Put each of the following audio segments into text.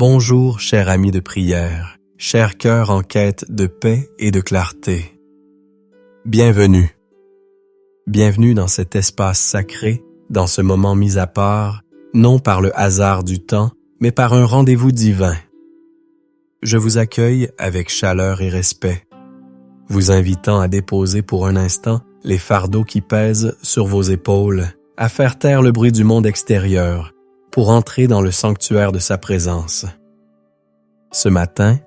Bonjour, cher ami de prière, cher cœur en quête de paix et de clarté. Bienvenue. Bienvenue dans cet espace sacré, dans ce moment mis à part, non par le hasard du temps, mais par un rendez-vous divin. Je vous accueille avec chaleur et respect, vous invitant à déposer pour un instant les fardeaux qui pèsent sur vos épaules, à faire taire le bruit du monde extérieur, pour entrer dans le sanctuaire de sa présence. Ce matin,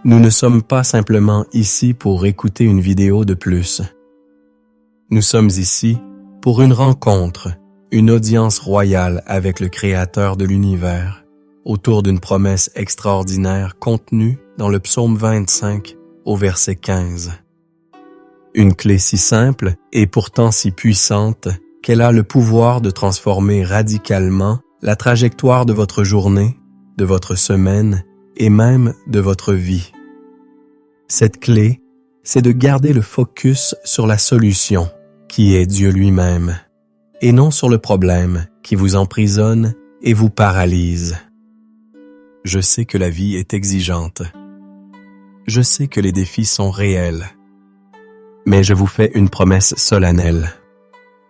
nous ne sommes pas simplement ici pour écouter une vidéo de plus. Nous sommes ici pour une rencontre, une audience royale avec le Créateur de l'univers, autour d'une promesse extraordinaire contenue dans le psaume 25 au verset 15. Une clé si simple et pourtant si puissante qu'elle a le pouvoir de transformer radicalement la trajectoire de votre journée, de votre semaine et même de votre vie. Cette clé, c'est de garder le focus sur la solution, qui est Dieu lui-même, et non sur le problème qui vous emprisonne et vous paralyse. Je sais que la vie est exigeante. Je sais que les défis sont réels. Mais je vous fais une promesse solennelle.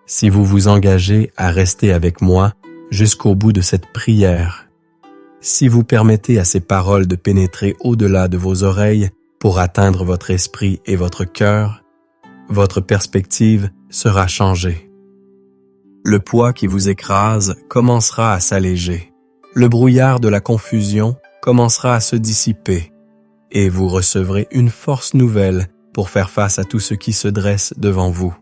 Si vous vous engagez à rester avec moi jusqu'au bout de cette prière, si vous permettez à ces paroles de pénétrer au-delà de vos oreilles pour atteindre votre esprit et votre cœur, votre perspective sera changée. Le poids qui vous écrase commencera à s'alléger. Le brouillard de la confusion commencera à se dissiper et vous recevrez une force nouvelle pour faire face à tout ce qui se dresse devant vous.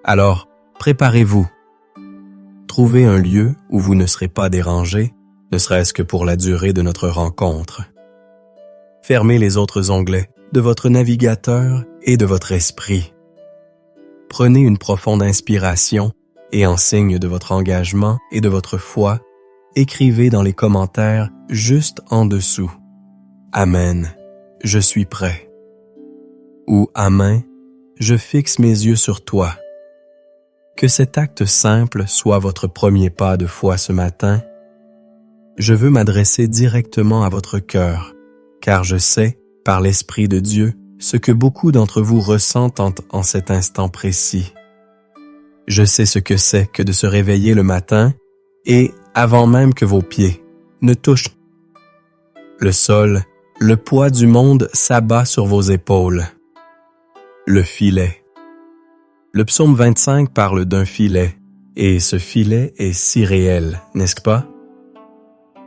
Alors, préparez-vous. Trouvez un lieu où vous ne serez pas dérangé, ne serait-ce que pour la durée de notre rencontre. Fermez les autres onglets de votre navigateur et de votre esprit. Prenez une profonde inspiration et en signe de votre engagement et de votre foi, écrivez dans les commentaires juste en dessous « Amen, je suis prêt » ou « Amen, je fixe mes yeux sur toi ». Que cet acte simple soit votre premier pas de foi ce matin. Je veux m'adresser directement à votre cœur, car je sais, par l'Esprit de Dieu, ce que beaucoup d'entre vous ressentent en cet instant précis. Je sais ce que c'est que de se réveiller le matin et, avant même que vos pieds ne touchent le sol, le poids du monde s'abat sur vos épaules. Le filet. Le psaume 25 parle d'un filet, et ce filet est si réel, n'est-ce pas?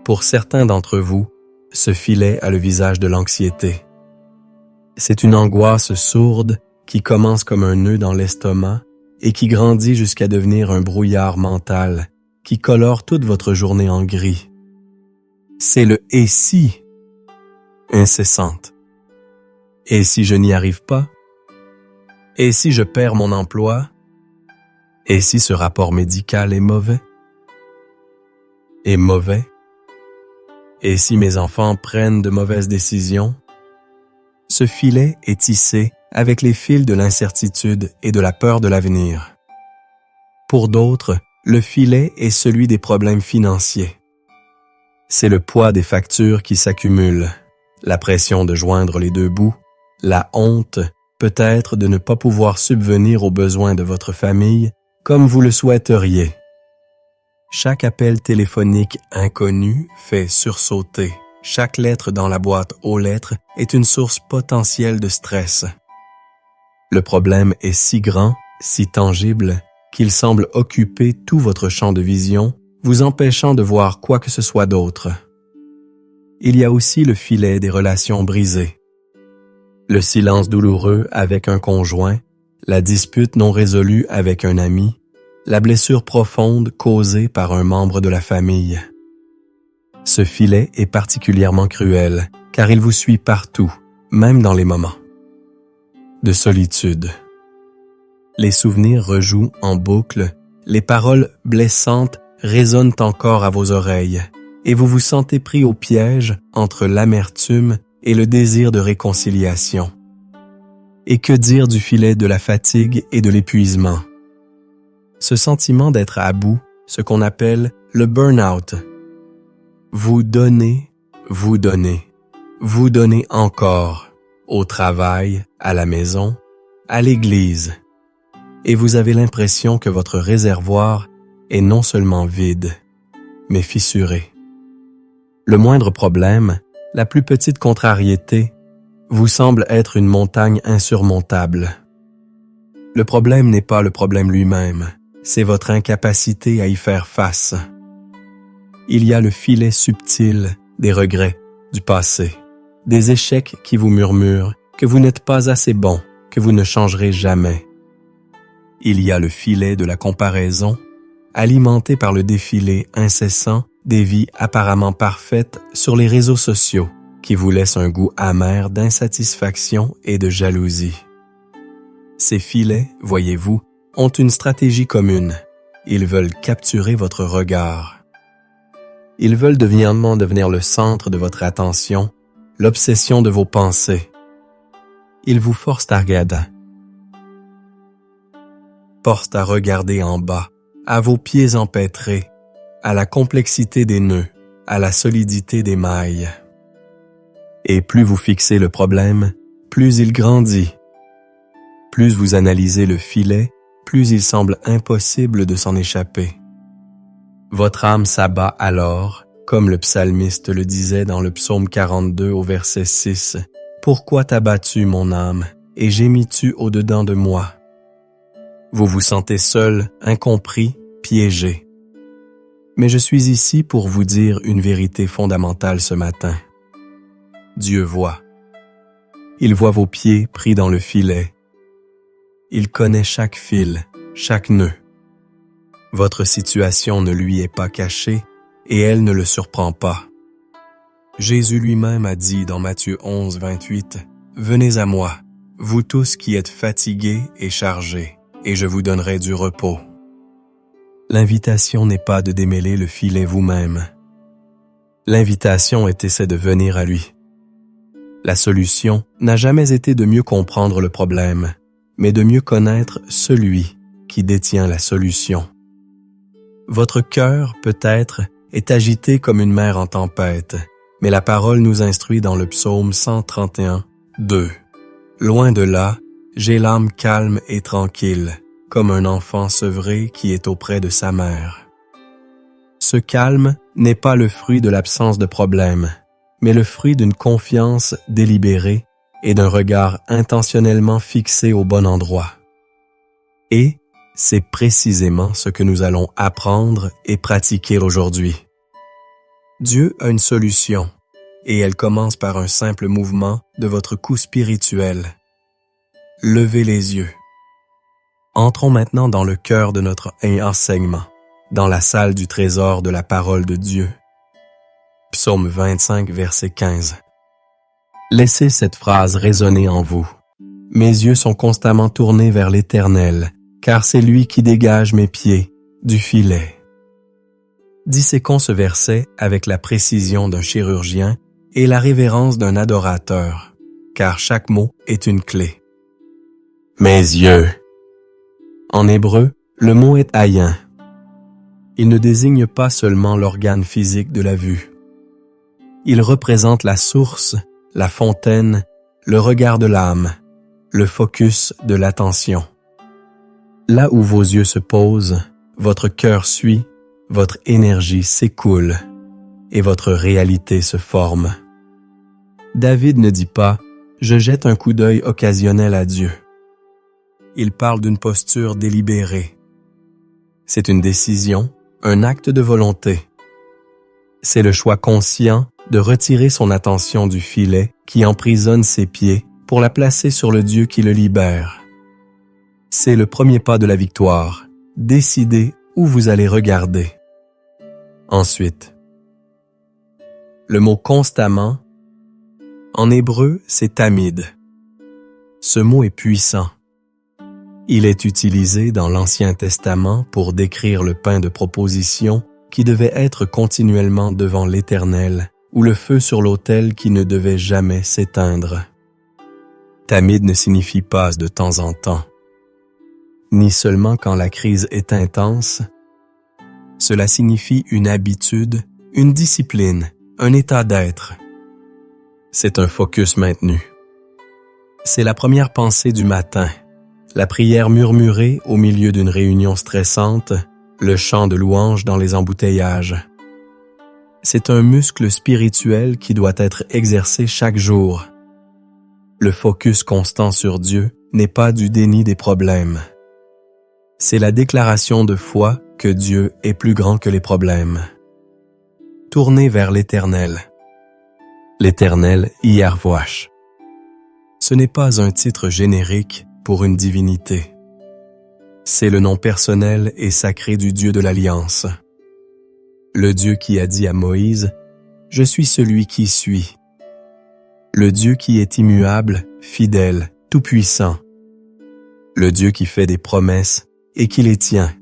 Pour certains d'entre vous, ce filet a le visage de l'anxiété. C'est une angoisse sourde qui commence comme un nœud dans l'estomac et qui grandit jusqu'à devenir un brouillard mental qui colore toute votre journée en gris. C'est le « et si » incessante. Et si je n'y arrive pas? Et si je perds mon emploi? Et si ce rapport médical est mauvais? Et mauvais? Et si mes enfants prennent de mauvaises décisions? Ce filet est tissé avec les fils de l'incertitude et de la peur de l'avenir. Pour d'autres, le filet est celui des problèmes financiers. C'est le poids des factures qui s'accumulent, la pression de joindre les deux bouts, la honte, peut-être de ne pas pouvoir subvenir aux besoins de votre famille comme vous le souhaiteriez. Chaque appel téléphonique inconnu fait sursauter. Chaque lettre dans la boîte aux lettres est une source potentielle de stress. Le problème est si grand, si tangible, qu'il semble occuper tout votre champ de vision, vous empêchant de voir quoi que ce soit d'autre. Il y a aussi le filet des relations brisées. Le silence douloureux avec un conjoint, la dispute non résolue avec un ami, la blessure profonde causée par un membre de la famille. Ce filet est particulièrement cruel, car il vous suit partout, même dans les moments de solitude. Les souvenirs rejouent en boucle, les paroles blessantes résonnent encore à vos oreilles, et vous vous sentez pris au piège entre l'amertume et le désir de réconciliation. Et que dire du filet de la fatigue et de l'épuisement? Ce sentiment d'être à bout, ce qu'on appelle le burn-out. Vous donnez vous donnez encore, au travail, à la maison, à l'église, et vous avez l'impression que votre réservoir est non seulement vide, mais fissuré. Le moindre problème, la plus petite contrariété, vous semble être une montagne insurmontable. Le problème n'est pas le problème lui-même, c'est votre incapacité à y faire face. Il y a le filet subtil des regrets du passé, des échecs qui vous murmurent que vous n'êtes pas assez bon, que vous ne changerez jamais. Il y a le filet de la comparaison, alimenté par le défilé incessant des vies apparemment parfaites sur les réseaux sociaux, qui vous laissent un goût amer d'insatisfaction et de jalousie. Ces filets, voyez-vous, ont une stratégie commune. Ils veulent capturer votre regard. Ils veulent devenir le centre de votre attention, l'obsession de vos pensées. Ils vous forcent à regarder en bas, à vos pieds empêtrés, à la complexité des nœuds, à la solidité des mailles. Et plus vous fixez le problème, plus il grandit. Plus vous analysez le filet, plus il semble impossible de s'en échapper. Votre âme s'abat alors, comme le psalmiste le disait dans le psaume 42 au verset 6. « Pourquoi t'abattu, mon âme, et gémis-tu au-dedans de moi? » Vous vous sentez seul, incompris, piégé. Mais je suis ici pour vous dire une vérité fondamentale ce matin. Dieu voit. Il voit vos pieds pris dans le filet. Il connaît chaque fil, chaque nœud. Votre situation ne lui est pas cachée et elle ne le surprend pas. Jésus lui-même a dit dans Matthieu 11, 28, « Venez à moi, vous tous qui êtes fatigués et chargés, et je vous donnerai du repos. » L'invitation n'est pas de démêler le filet vous-même. L'invitation est de venir à lui. La solution n'a jamais été de mieux comprendre le problème, mais de mieux connaître celui qui détient la solution. Votre cœur, peut-être, est agité comme une mer en tempête, mais la parole nous instruit dans le psaume 131, 2. « Loin de là, j'ai l'âme calme et tranquille, comme un enfant sevré qui est auprès de sa mère. » Ce calme n'est pas le fruit de l'absence de problème, mais le fruit d'une confiance délibérée et d'un regard intentionnellement fixé au bon endroit. Et c'est précisément ce que nous allons apprendre et pratiquer aujourd'hui. Dieu a une solution, et elle commence par un simple mouvement de votre cou spirituel. Levez les yeux. Entrons maintenant dans le cœur de notre enseignement, dans la salle du trésor de la parole de Dieu. Psaume 25, verset 15. Laissez cette phrase résonner en vous. Mes yeux sont constamment tournés vers l'Éternel, car c'est lui qui dégage mes pieds du filet. Disséquons ce verset avec la précision d'un chirurgien et la révérence d'un adorateur, car chaque mot est une clé. Mes yeux. En hébreu, le mot est ayin. Il ne désigne pas seulement l'organe physique de la vue. Il représente la source, la fontaine, le regard de l'âme, le focus de l'attention. Là où vos yeux se posent, votre cœur suit, votre énergie s'écoule et votre réalité se forme. David ne dit pas « je jette un coup d'œil occasionnel à Dieu ». Il parle d'une posture délibérée. C'est une décision, un acte de volonté. C'est le choix conscient de retirer son attention du filet qui emprisonne ses pieds pour la placer sur le Dieu qui le libère. C'est le premier pas de la victoire. Décidez où vous allez regarder. Ensuite, le mot constamment, en hébreu, c'est tamid. Ce mot est puissant. Il est utilisé dans l'Ancien Testament pour décrire le pain de proposition qui devait être continuellement devant l'Éternel ou le feu sur l'autel qui ne devait jamais s'éteindre. Tamid ne signifie pas de temps en temps, ni seulement quand la crise est intense. Cela signifie une habitude, une discipline, un état d'être. C'est un focus maintenu. C'est la première pensée du matin, la prière murmurée au milieu d'une réunion stressante, le chant de louange dans les embouteillages. C'est un muscle spirituel qui doit être exercé chaque jour. Le focus constant sur Dieu n'est pas du déni des problèmes. C'est la déclaration de foi que Dieu est plus grand que les problèmes. Tournez vers l'Éternel. L'Éternel Yarvoach. Ce n'est pas un titre générique pour une divinité. C'est le nom personnel et sacré du Dieu de l'Alliance. Le Dieu qui a dit à Moïse, « Je suis celui qui suis ». Le Dieu qui est immuable, fidèle, tout-puissant. Le Dieu qui fait des promesses et qui les tient.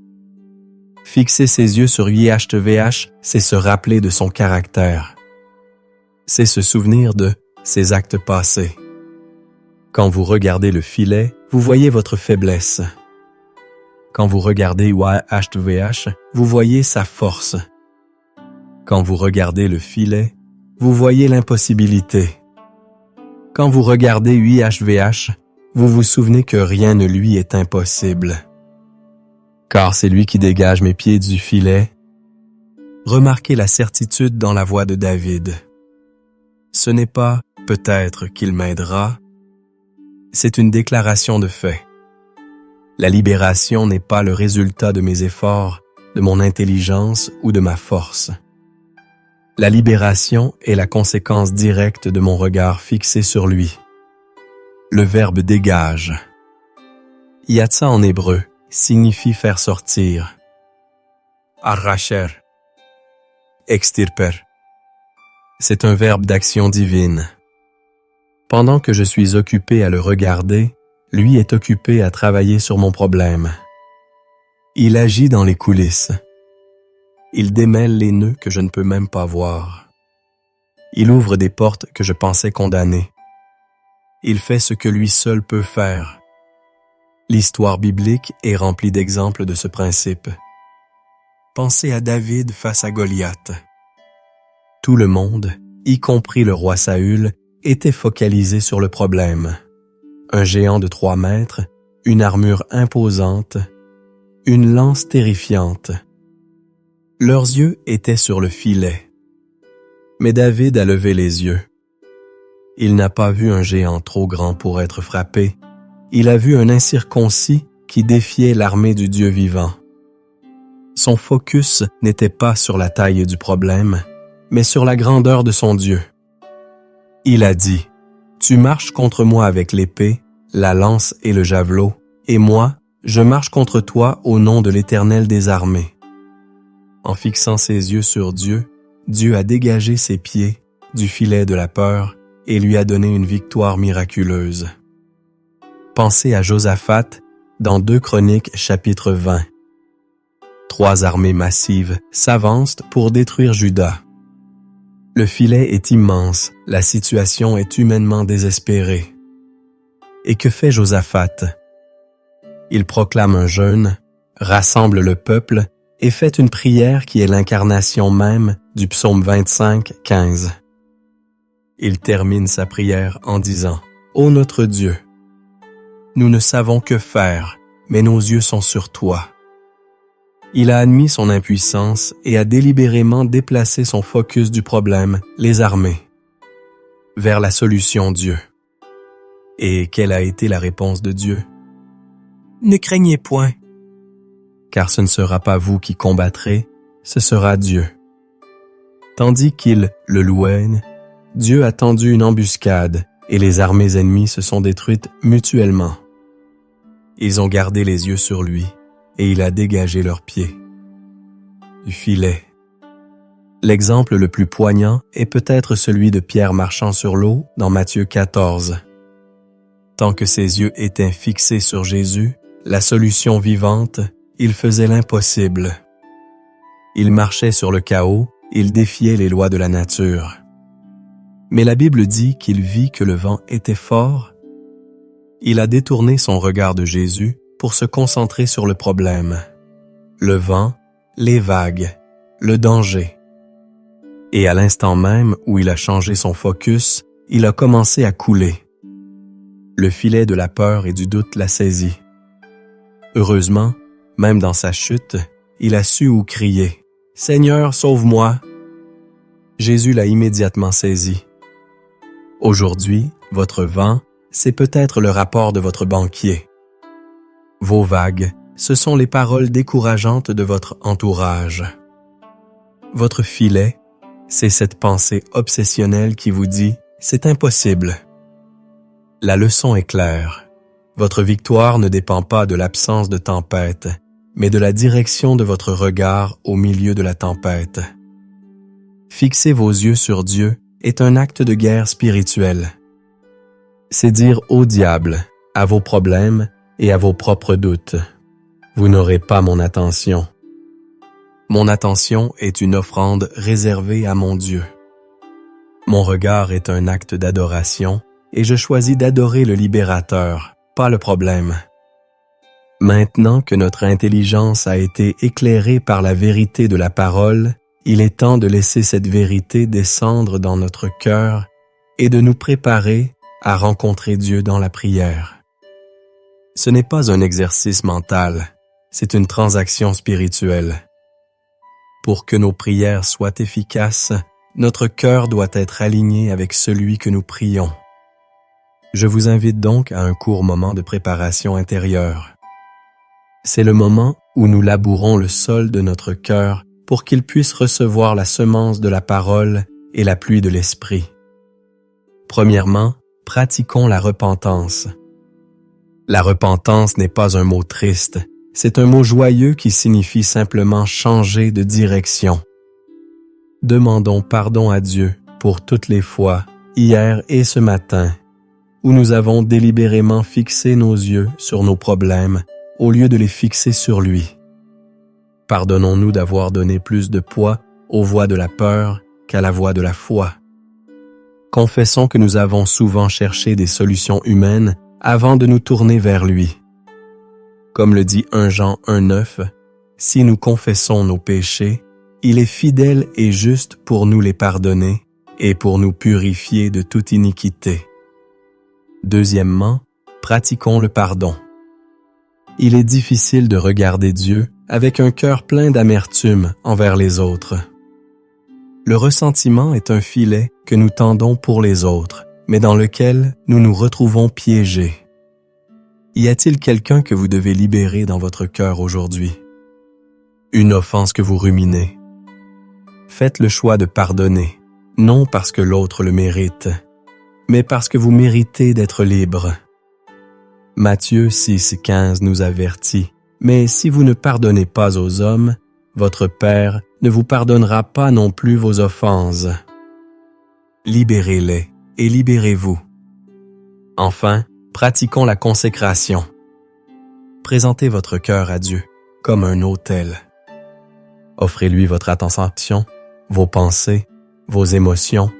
Fixer ses yeux sur YHVH, c'est se rappeler de son caractère. C'est se souvenir de ses actes passés. Quand vous regardez le filet, vous voyez votre faiblesse. Quand vous regardez YHVH, vous voyez sa force. Quand vous regardez le filet, vous voyez l'impossibilité. Quand vous regardez YHVH, vous vous souvenez que rien ne lui est impossible. Car c'est lui qui dégage mes pieds du filet. Remarquez la certitude dans la voix de David. Ce n'est pas « peut-être qu'il m'aidera », c'est une déclaration de fait. La libération n'est pas le résultat de mes efforts, de mon intelligence ou de ma force. La libération est la conséquence directe de mon regard fixé sur lui. Le verbe « dégage ». Yatsa en hébreu signifie faire sortir. Arracher. Extirper. C'est un verbe d'action divine. Pendant que je suis occupé à le regarder, lui est occupé à travailler sur mon problème. Il agit dans les coulisses. Il démêle les nœuds que je ne peux même pas voir. Il ouvre des portes que je pensais condamnées. Il fait ce que lui seul peut faire. L'histoire biblique est remplie d'exemples de ce principe. Pensez à David face à Goliath. Tout le monde, y compris le roi Saül, était focalisé sur le problème. Un géant de 3 mètres, une armure imposante, une lance terrifiante. Leurs yeux étaient sur le filet. Mais David a levé les yeux. Il n'a pas vu un géant trop grand pour être frappé. Il a vu un incirconcis qui défiait l'armée du Dieu vivant. Son focus n'était pas sur la taille du problème, mais sur la grandeur de son Dieu. Il a dit, « Tu marches contre moi avec l'épée, la lance et le javelot, et moi, je marche contre toi au nom de l'Éternel des armées. » En fixant ses yeux sur Dieu, Dieu a dégagé ses pieds du filet de la peur et lui a donné une victoire miraculeuse. Pensez à Josaphat dans 2 Chroniques chapitre 20. 3 armées massives s'avancent pour détruire Juda. Le filet est immense, la situation est humainement désespérée. Et que fait Josaphat? Il proclame un jeûne, rassemble le peuple et fait une prière qui est l'incarnation même du psaume 25, 15. Il termine sa prière en disant « Ô notre Dieu, nous ne savons que faire, mais nos yeux sont sur toi. » Il a admis son impuissance et a délibérément déplacé son focus du problème, les armées, vers la solution Dieu. Et quelle a été la réponse de Dieu? « Ne craignez point, car ce ne sera pas vous qui combattrez, ce sera Dieu. » Tandis qu'il le louait, Dieu a tendu une embuscade et les armées ennemies se sont détruites mutuellement. Ils ont gardé les yeux sur lui et il a dégagé leurs pieds du filet. L'exemple le plus poignant est peut-être celui de Pierre marchant sur l'eau dans Matthieu 14. Tant que ses yeux étaient fixés sur Jésus, la solution vivante, il faisait l'impossible. Il marchait sur le chaos, il défiait les lois de la nature. Mais la Bible dit qu'il vit que le vent était fort. Il a détourné son regard de Jésus pour se concentrer sur le problème. Le vent, les vagues, le danger. Et à l'instant même où il a changé son focus, il a commencé à couler. Le filet de la peur et du doute l'a saisi. Heureusement, même dans sa chute, il a su où crier. « Seigneur, sauve-moi » Jésus l'a immédiatement saisi. Aujourd'hui, votre vent, c'est peut-être le rapport de votre banquier. Vos vagues, ce sont les paroles décourageantes de votre entourage. Votre filet, c'est cette pensée obsessionnelle qui vous dit « c'est impossible ». La leçon est claire. Votre victoire ne dépend pas de l'absence de tempête, mais de la direction de votre regard au milieu de la tempête. Fixer vos yeux sur Dieu est un acte de guerre spirituelle. C'est dire au diable, à vos problèmes et à vos propres doutes, « Vous n'aurez pas mon attention ». Mon attention est une offrande réservée à mon Dieu. Mon regard est un acte d'adoration et je choisis d'adorer le libérateur, pas le problème. Maintenant que notre intelligence a été éclairée par la vérité de la parole, il est temps de laisser cette vérité descendre dans notre cœur et de nous préparer à rencontrer Dieu dans la prière. Ce n'est pas un exercice mental, c'est une transaction spirituelle. Pour que nos prières soient efficaces, notre cœur doit être aligné avec celui que nous prions. Je vous invite donc à un court moment de préparation intérieure. C'est le moment où nous labourons le sol de notre cœur pour qu'il puisse recevoir la semence de la parole et la pluie de l'esprit. Premièrement, pratiquons la repentance. La repentance n'est pas un mot triste, c'est un mot joyeux qui signifie simplement changer de direction. Demandons pardon à Dieu pour toutes les fois, hier et ce matin, où nous avons délibérément fixé nos yeux sur nos problèmes au lieu de les fixer sur lui. Pardonnons-nous d'avoir donné plus de poids aux voix de la peur qu'à la voix de la foi. Confessons que nous avons souvent cherché des solutions humaines avant de nous tourner vers lui. Comme le dit 1 Jean 1,9, « Si nous confessons nos péchés, il est fidèle et juste pour nous les pardonner et pour nous purifier de toute iniquité. » Deuxièmement, pratiquons le pardon. Il est difficile de regarder Dieu avec un cœur plein d'amertume envers les autres. Le ressentiment est un filet que nous tendons pour les autres, mais dans lequel nous nous retrouvons piégés. Y a-t-il quelqu'un que vous devez libérer dans votre cœur aujourd'hui? Une offense que vous ruminez? Faites le choix de pardonner, non parce que l'autre le mérite, mais parce que vous méritez d'être libre. Matthieu 6,15 nous avertit, « Mais si vous ne pardonnez pas aux hommes, votre Père ne vous pardonnera pas non plus vos offenses. » Libérez-les et libérez-vous. Enfin, pratiquons la consécration. Présentez votre cœur à Dieu comme un autel. Offrez-lui votre attention, vos pensées, vos émotions.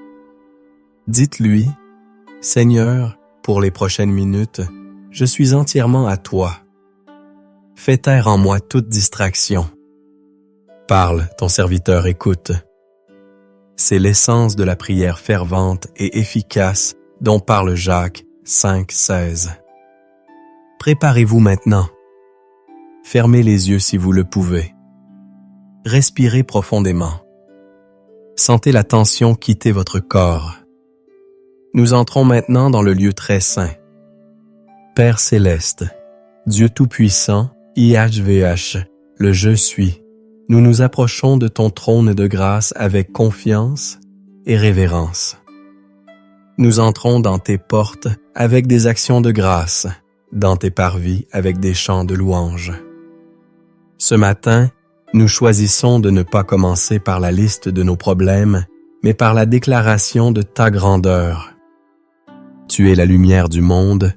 Dites-lui, « Seigneur, pour les prochaines minutes, je suis entièrement à toi. Fais taire en moi toute distraction. Parle, ton serviteur écoute. » C'est l'essence de la prière fervente et efficace dont parle Jacques 5,16. Préparez-vous maintenant. Fermez les yeux si vous le pouvez. Respirez profondément. Sentez la tension quitter votre corps. Nous entrons maintenant dans le lieu très saint. Père céleste, Dieu tout-puissant, IHVH, le Je suis, nous nous approchons de ton trône de grâce avec confiance et révérence. Nous entrons dans tes portes avec des actions de grâce, dans tes parvis avec des chants de louange. Ce matin, nous choisissons de ne pas commencer par la liste de nos problèmes, mais par la déclaration de ta grandeur. Tu es la lumière du monde,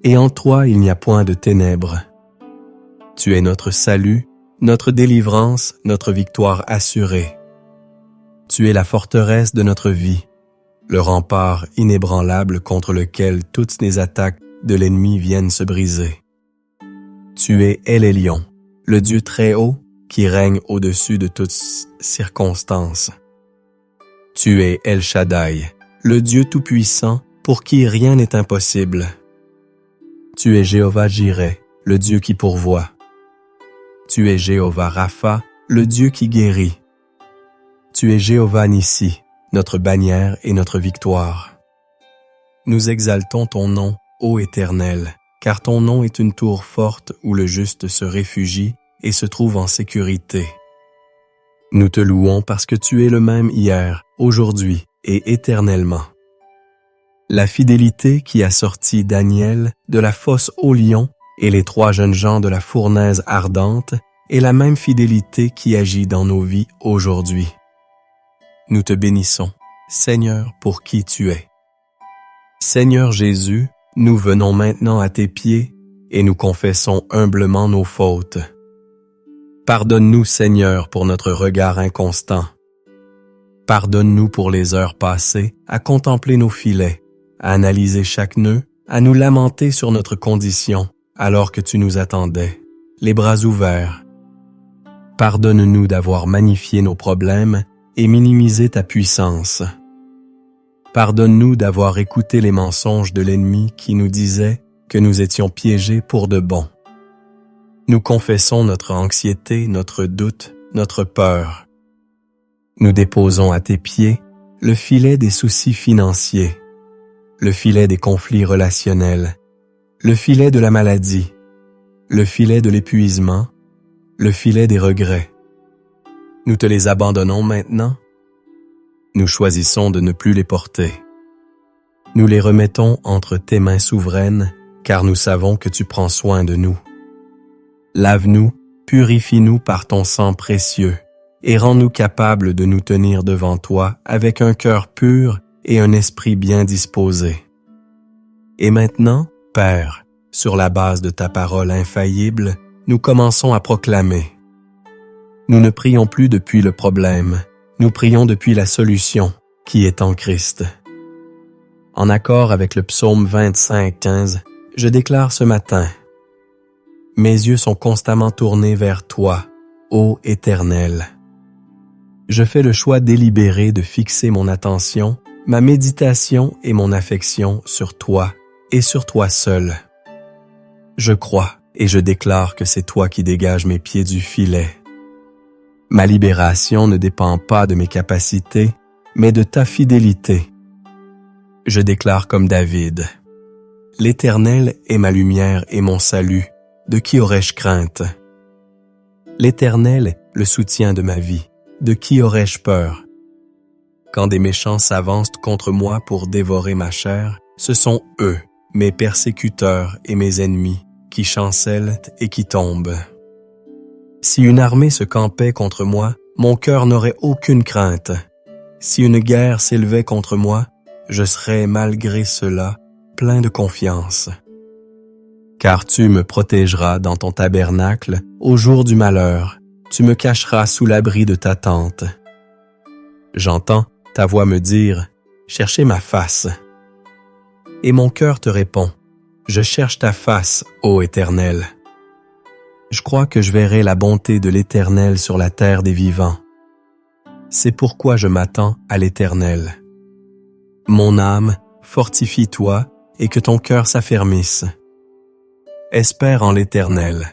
et en toi il n'y a point de ténèbres. Tu es notre salut, notre délivrance, notre victoire assurée. Tu es la forteresse de notre vie, le rempart inébranlable contre lequel toutes les attaques de l'ennemi viennent se briser. Tu es El Elyon, le Dieu très haut qui règne au-dessus de toutes circonstances. Tu es El Shaddai, le Dieu Tout-Puissant pour qui rien n'est impossible. Tu es Jéhovah Jireh, le Dieu qui pourvoit. Tu es Jéhovah Rapha, le Dieu qui guérit. Tu es Jéhovah Nissi, notre bannière et notre victoire. Nous exaltons ton nom, ô Éternel, car ton nom est une tour forte où le juste se réfugie et se trouve en sécurité. Nous te louons parce que tu es le même hier, aujourd'hui et éternellement. La fidélité qui a sorti Daniel de la fosse aux lions et les 3 jeunes gens de la fournaise ardente est la même fidélité qui agit dans nos vies aujourd'hui. Nous te bénissons, Seigneur, pour qui tu es. Seigneur Jésus, nous venons maintenant à tes pieds et nous confessons humblement nos fautes. Pardonne-nous, Seigneur, pour notre regard inconstant. Pardonne-nous pour les heures passées à contempler nos filets, à analyser chaque nœud, à nous lamenter sur notre condition alors que tu nous attendais, les bras ouverts. Pardonne-nous d'avoir magnifié nos problèmes et minimisé ta puissance. Pardonne-nous d'avoir écouté les mensonges de l'ennemi qui nous disait que nous étions piégés pour de bon. Nous confessons notre anxiété, notre doute, notre peur. Nous déposons à tes pieds le filet des soucis financiers, le filet des conflits relationnels, le filet de la maladie, le filet de l'épuisement, le filet des regrets. Nous te les abandonnons maintenant. Nous choisissons de ne plus les porter. Nous les remettons entre tes mains souveraines, car nous savons que tu prends soin de nous. Lave-nous, purifie-nous par ton sang précieux, et rends-nous capables de nous tenir devant toi avec un cœur pur et un esprit bien disposé. Et maintenant, Père, sur la base de ta parole infaillible, nous commençons à proclamer. Nous ne prions plus depuis le problème, nous prions depuis la solution, qui est en Christ. En accord avec le psaume 25:15, je déclare ce matin: mes yeux sont constamment tournés vers toi, ô Éternel. Je fais le choix délibéré de fixer mon attention, ma méditation et mon affection sur toi et sur toi seul. Je crois et je déclare que c'est toi qui dégages mes pieds du filet. Ma libération ne dépend pas de mes capacités, mais de ta fidélité. Je déclare comme David: l'Éternel est ma lumière et mon salut. De qui aurais-je crainte? L'Éternel, le soutien de ma vie. De qui aurais-je peur? Quand des méchants s'avancent contre moi pour dévorer ma chair, ce sont eux, mes persécuteurs et mes ennemis, qui chancellent et qui tombent. Si une armée se campait contre moi, mon cœur n'aurait aucune crainte. Si une guerre s'élevait contre moi, je serais malgré cela plein de confiance. Car tu me protégeras dans ton tabernacle au jour du malheur, tu me cacheras sous l'abri de ta tente. J'entends ta voix me dire: cherchez ma face. Et mon cœur te répond: je cherche ta face, ô Éternel. Je crois que je verrai la bonté de l'Éternel sur la terre des vivants. C'est pourquoi je m'attends à l'Éternel. Mon âme, fortifie-toi et que ton cœur s'affermisse. Espère en l'Éternel.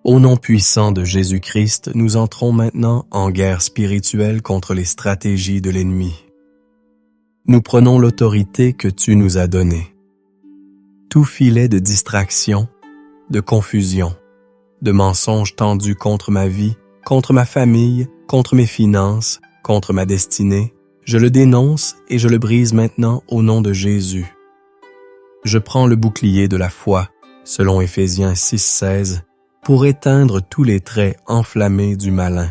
Au nom puissant de Jésus-Christ, nous entrons maintenant en guerre spirituelle contre les stratégies de l'ennemi. Nous prenons l'autorité que tu nous as donnée. Tout filet de distraction, de confusion, de mensonges tendus contre ma vie, contre ma famille, contre mes finances, contre ma destinée, je le dénonce et je le brise maintenant au nom de Jésus. Je prends le bouclier de la foi, selon Éphésiens 6:16, pour éteindre tous les traits enflammés du malin,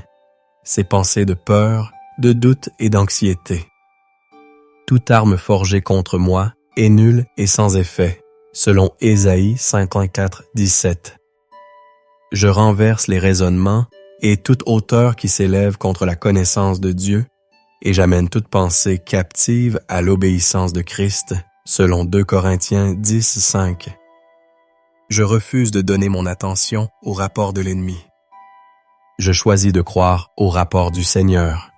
ses pensées de peur, de doute et d'anxiété. Toute arme forgée contre moi est nulle et sans effet, selon Ésaïe 54:17. Je renverse les raisonnements et toute hauteur qui s'élève contre la connaissance de Dieu, et j'amène toute pensée captive à l'obéissance de Christ, selon 2 Corinthiens 10:5. Je refuse de donner mon attention au rapport de l'ennemi. Je choisis de croire au rapport du Seigneur.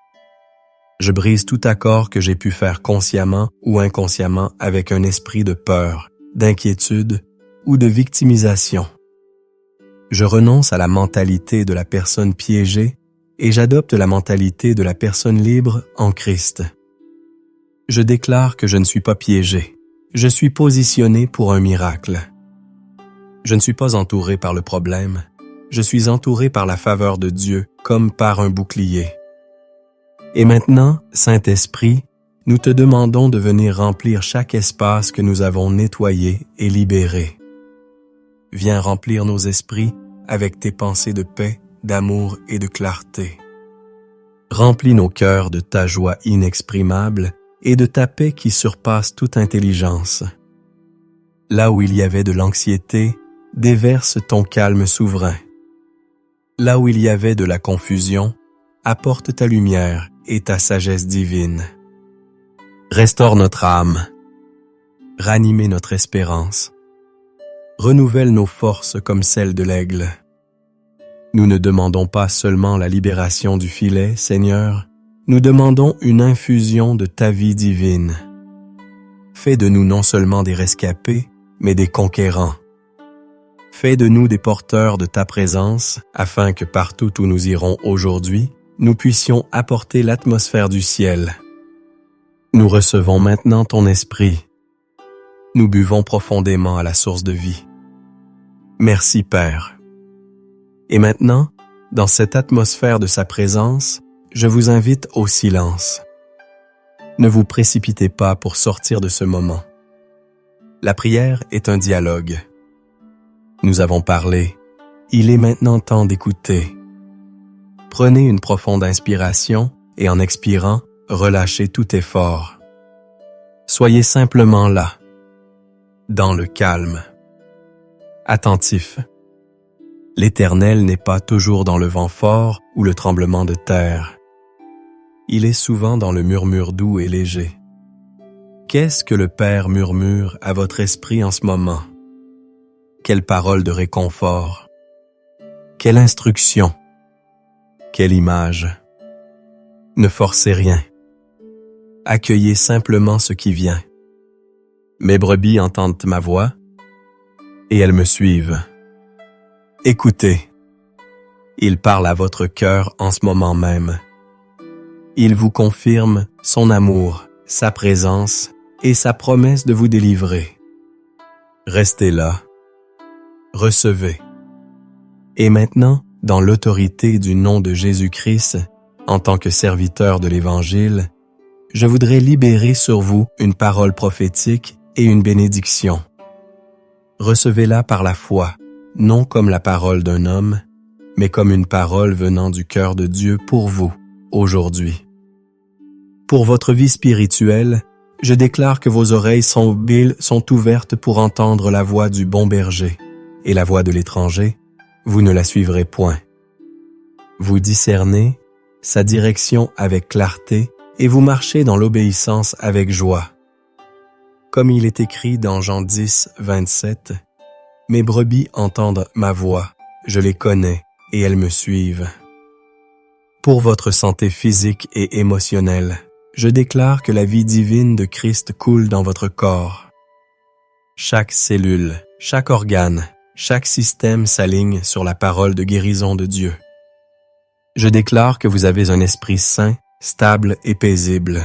Je brise tout accord que j'ai pu faire consciemment ou inconsciemment avec un esprit de peur, d'inquiétude ou de victimisation. Je renonce à la mentalité de la personne piégée et j'adopte la mentalité de la personne libre en Christ. Je déclare que je ne suis pas piégé. Je suis positionné pour un miracle. Je ne suis pas entouré par le problème. Je suis entouré par la faveur de Dieu comme par un bouclier. Et maintenant, Saint-Esprit, nous te demandons de venir remplir chaque espace que nous avons nettoyé et libéré. Viens remplir nos esprits avec tes pensées de paix, d'amour et de clarté. Remplis nos cœurs de ta joie inexprimable et de ta paix qui surpasse toute intelligence. Là où il y avait de l'anxiété, déverse ton calme souverain. Là où il y avait de la confusion, apporte ta lumière et ta sagesse divine. Restaure notre âme. Ranime notre espérance. Renouvelle nos forces comme celles de l'aigle. Nous ne demandons pas seulement la libération du filet, Seigneur, nous demandons une infusion de ta vie divine. Fais de nous non seulement des rescapés, mais des conquérants. Fais de nous des porteurs de ta présence, afin que partout où nous irons aujourd'hui, nous puissions apporter l'atmosphère du ciel. Nous recevons maintenant ton esprit. Nous buvons profondément à la source de vie. Merci, Père. Et maintenant, dans cette atmosphère de sa présence, je vous invite au silence. Ne vous précipitez pas pour sortir de ce moment. La prière est un dialogue. Nous avons parlé. Il est maintenant temps d'écouter. Prenez une profonde inspiration et en expirant, relâchez tout effort. Soyez simplement là, dans le calme. Attentif. L'Éternel n'est pas toujours dans le vent fort ou le tremblement de terre. Il est souvent dans le murmure doux et léger. Qu'est-ce que le Père murmure à votre esprit en ce moment? Quelle parole de réconfort! Quelle instruction! Quelle image! Ne forcez rien. Accueillez simplement ce qui vient. Mes brebis entendent ma voix et elles me suivent. Écoutez. Il parle à votre cœur en ce moment même. Il vous confirme son amour, sa présence et sa promesse de vous délivrer. Restez là. Recevez. Et maintenant, dans l'autorité du nom de Jésus-Christ, en tant que serviteur de l'Évangile, je voudrais libérer sur vous une parole prophétique et une bénédiction. Recevez-la par la foi, non comme la parole d'un homme, mais comme une parole venant du cœur de Dieu pour vous, aujourd'hui. Pour votre vie spirituelle, je déclare que vos oreilles sont ouvertes pour entendre la voix du bon berger, et la voix de l'étranger, vous ne la suivrez point. Vous discernez sa direction avec clarté et vous marchez dans l'obéissance avec joie. Comme il est écrit dans Jean 10, 27, « Mes brebis entendent ma voix, je les connais et elles me suivent. » Pour votre santé physique et émotionnelle, je déclare que la vie divine de Christ coule dans votre corps. Chaque cellule, chaque organe, chaque système s'aligne sur la parole de guérison de Dieu. Je déclare que vous avez un esprit sain, stable et paisible.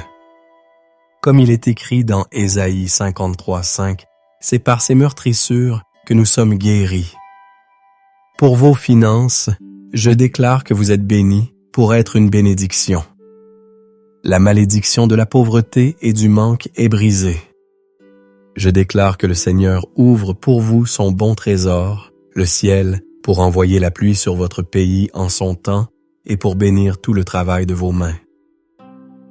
Comme il est écrit dans Ésaïe 53:5, c'est par ces meurtrissures que nous sommes guéris. Pour vos finances, je déclare que vous êtes bénis pour être une bénédiction. La malédiction de la pauvreté et du manque est brisée. Je déclare que le Seigneur ouvre pour vous son bon trésor, le ciel, pour envoyer la pluie sur votre pays en son temps et pour bénir tout le travail de vos mains.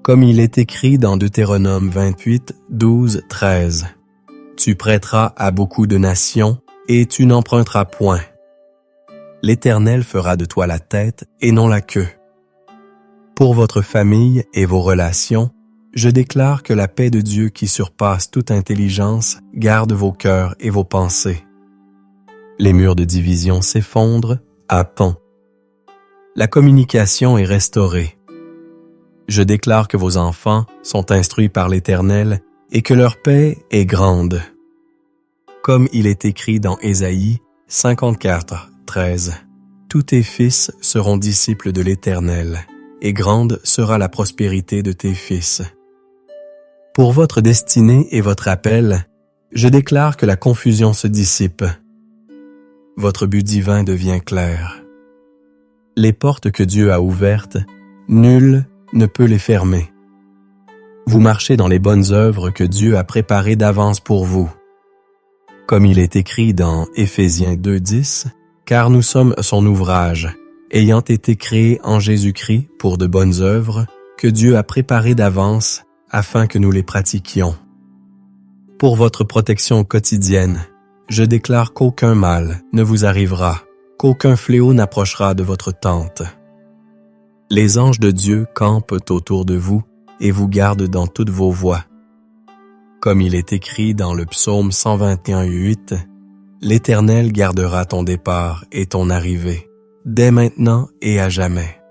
Comme il est écrit dans Deutéronome 28, 12, 13, « Tu prêteras à beaucoup de nations et tu n'emprunteras point. L'Éternel fera de toi la tête et non la queue. » Pour votre famille et vos relations, je déclare que la paix de Dieu qui surpasse toute intelligence garde vos cœurs et vos pensées. Les murs de division s'effondrent à pont. La communication est restaurée. Je déclare que vos enfants sont instruits par l'Éternel et que leur paix est grande. Comme il est écrit dans Ésaïe 54, 13. Tous tes fils seront disciples de l'Éternel, et grande sera la prospérité de tes fils. Pour votre destinée et votre appel, je déclare que la confusion se dissipe. Votre but divin devient clair. Les portes que Dieu a ouvertes, nul ne peut les fermer. Vous marchez dans les bonnes œuvres que Dieu a préparées d'avance pour vous. Comme il est écrit dans Éphésiens 2:10, car nous sommes son ouvrage, ayant été créés en Jésus-Christ pour de bonnes œuvres que Dieu a préparées d'avance afin que nous les pratiquions. Pour votre protection quotidienne, je déclare qu'aucun mal ne vous arrivera, qu'aucun fléau n'approchera de votre tente. Les anges de Dieu campent autour de vous et vous gardent dans toutes vos voies. Comme il est écrit dans le psaume 121:8, « L'Éternel gardera ton départ et ton arrivée, dès maintenant et à jamais. »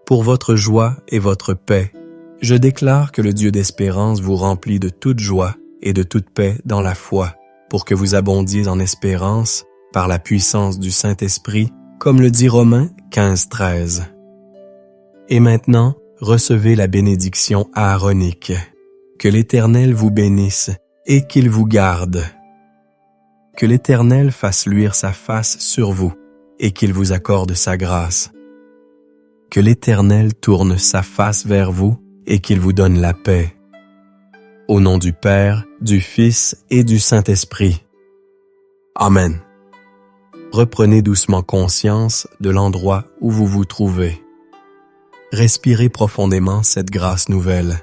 Pour votre joie et votre paix, je déclare que le Dieu d'espérance vous remplit de toute joie et de toute paix dans la foi, pour que vous abondiez en espérance par la puissance du Saint-Esprit, comme le dit Romains 15:13. Et maintenant, recevez la bénédiction aaronique. Que l'Éternel vous bénisse et qu'il vous garde. Que l'Éternel fasse luire sa face sur vous et qu'il vous accorde sa grâce. Que l'Éternel tourne sa face vers vous et qu'il vous donne la paix. Au nom du Père, du Fils et du Saint-Esprit. Amen. Reprenez doucement conscience de l'endroit où vous vous trouvez. Respirez profondément cette grâce nouvelle.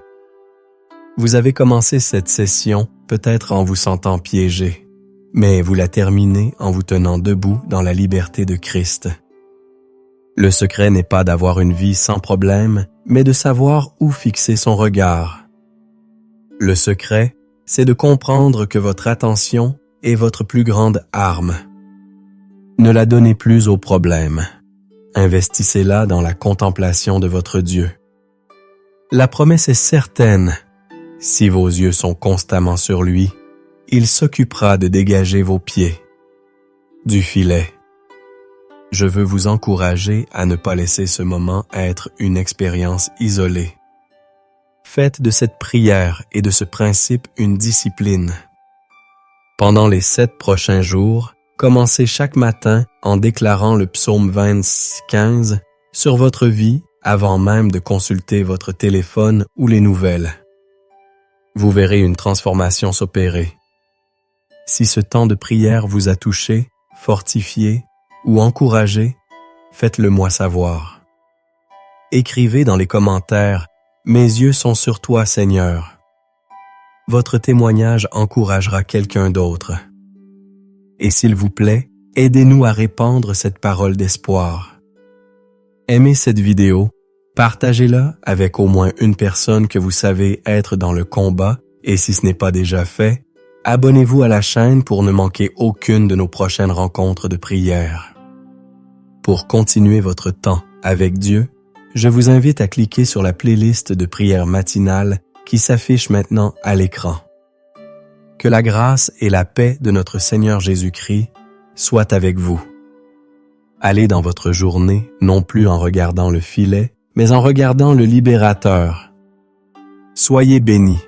Vous avez commencé cette session peut-être en vous sentant piégé, mais vous la terminez en vous tenant debout dans la liberté de Christ. Le secret n'est pas d'avoir une vie sans problème, mais de savoir où fixer son regard. Le secret, c'est de comprendre que votre attention est votre plus grande arme. Ne la donnez plus aux problèmes. Investissez-la dans la contemplation de votre Dieu. La promesse est certaine. Si vos yeux sont constamment sur lui, il s'occupera de dégager vos pieds du filet. Je veux vous encourager à ne pas laisser ce moment être une expérience isolée. Faites de cette prière et de ce principe une discipline. Pendant les 7 prochains jours, commencez chaque matin en déclarant le psaume 20:15 sur votre vie avant même de consulter votre téléphone ou les nouvelles. Vous verrez une transformation s'opérer. Si ce temps de prière vous a touché, fortifié ou encouragé, faites-le moi savoir. Écrivez dans les commentaires « Mes yeux sont sur toi, Seigneur ». Votre témoignage encouragera quelqu'un d'autre. Et s'il vous plaît, aidez-nous à répandre cette parole d'espoir. Aimez cette vidéo, partagez-la avec au moins une personne que vous savez être dans le combat et si ce n'est pas déjà fait, abonnez-vous à la chaîne pour ne manquer aucune de nos prochaines rencontres de prière. Pour continuer votre temps avec Dieu, je vous invite à cliquer sur la playlist de prières matinales qui s'affiche maintenant à l'écran. Que la grâce et la paix de notre Seigneur Jésus-Christ soient avec vous. Allez dans votre journée, non plus en regardant le filet, mais en regardant le Libérateur. Soyez bénis.